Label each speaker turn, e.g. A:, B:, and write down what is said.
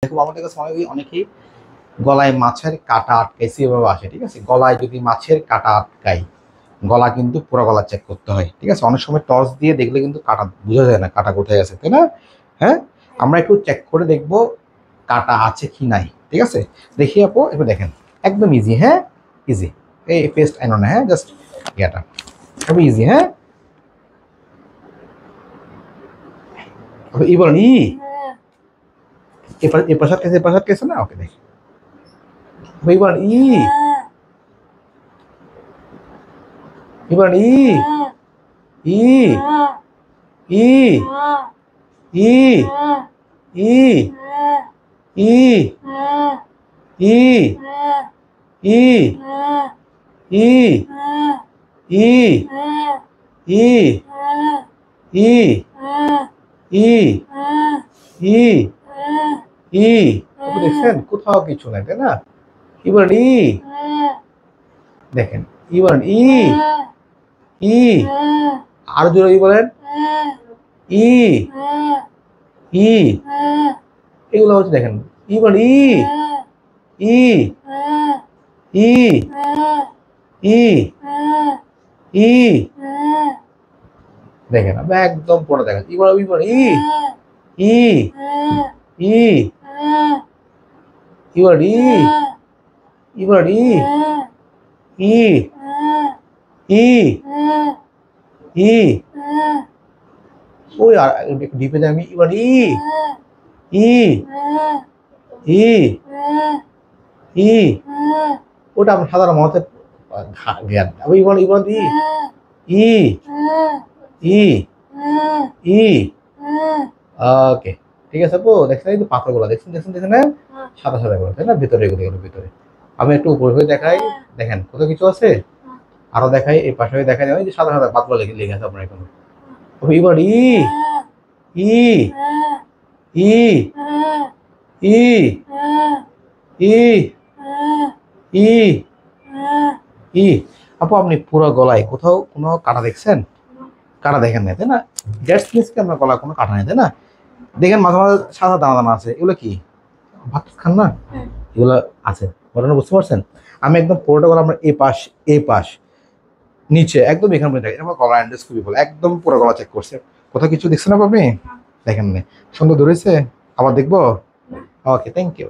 A: দেখো আমাদের কাছে অনেকেই গলায় মাছের কাঁটা আটকাইছে এভাবে আসে, ঠিক আছে। গলায় যদি মাছের কাঁটা আটকায়, গলা কিন্তু পুরো গলা চেক করতে হয়, ঠিক আছে। অনেক সময় টর্চ দিয়ে দেখলে কিন্তু কাঁটা বোঝা যায় না কাঁটা কোথায় আছে, তাই না? হ্যাঁ, আমরা একটু চেক করে দেখবো কাঁটা আছে কি নাই, ঠিক আছে। দেখি আপু, একটু দেখেন, একদম ইজি। হ্যাঁ, ইজি। এই পেস্ট আইনো না, হ্যাঁ, জাস্ট ইয়াটা খুবই ইজি। হ্যাঁ, ই বলেন ই এপাশাত কেছে না, ওকে দেখি এই বলেন ই বলেন ই ই ই ই ই ই ই ই ই ই ই ই ই ই ই দেখছেন, কোথাও কিছু নাই, তাই না? কি বলেন ই, দেখেন ই বলেন ই ই, আর জোরে ই বলেন ই ই, এগুলো হচ্ছে দেখেন ই বলেন ই ই ই ই ই, দেখেন আমি একদম পড়ে দেখেন ই বলেন ই ই ই ই বলেন ই বলেন ই ই ই, ওই আর একটু ডিপে যাই আমি, এবার ই ই ই ই, ওটা আমার সাধারণ মতে জ্ঞান। আমি ইবন ইবন ই ই ই ই, ওকে, ঠিক আছে আপু। দেখছেন এই যে পাথরগুলো, দেখছেন দেখছেন দেখছেন না, সাদা সাদা করে, তাই না? ভিতরে এগুলো এগুলো ভিতরে। আমি একটু উপরে হয়ে দেখাই, দেখেন কত কিছু আছে। আরো দেখাই, এই পাশে দেখা যায় যে সাদা সাদা পাতলা লেগে লেগে আছে আপনার এখানে। এবার ই ই ই ই ই ই ই, আপু আপনি পুরো গলায় কোথাও কোনো কাটা দেখছেন? কাটা দেখেন না, তাই না? জাস্ট মিসকে আপনার গলায় কোনো কাটা নেই, তাই না? দেখেন মাঝে মাঝে সাদা দানা দানা আছে, এগুলো কি ভাত খান না? এগুলো আছে, ঘটনা বুঝতে পারছেন? আমি একদম পুরোটা গলা আমার এ পাশ নিচে একদম এখানে পর্যন্ত আমার গলা এন্ডোস্কোপি বলে একদম পুরো গলা চেক করছে। কোথাও কিছু দেখছেন না আপনি? দেখেন না, সুন্দর ধরেছে। আবার দেখবো? ওকে, থ্যাংক ইউ।